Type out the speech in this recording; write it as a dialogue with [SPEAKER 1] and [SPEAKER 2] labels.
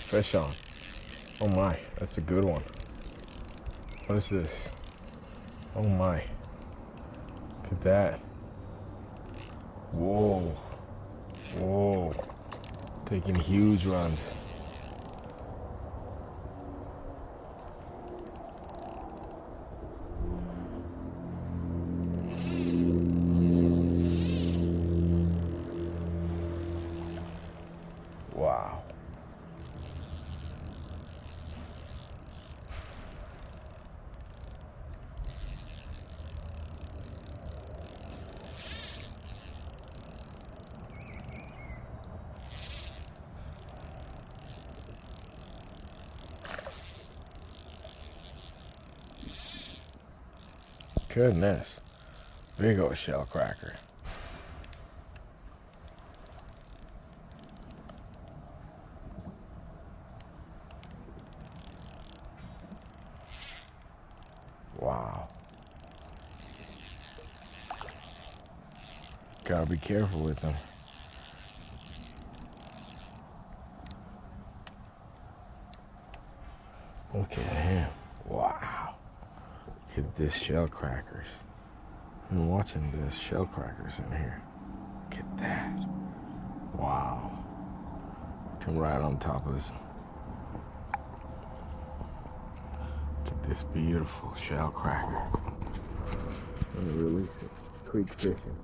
[SPEAKER 1] fish on. Oh my, that's a good one. What is this? Oh my. Look at that. Whoa. Whoa. Taking huge runs. Wow. Goodness. Big old shell cracker. Wow. Gotta be careful with them. Look at him. Wow. Look at this shell crackers. I'm watching this shell crackers in here. Look at that. Wow. Come right on top of this. Look at this beautiful shell cracker. Let me release it. Creek fishing.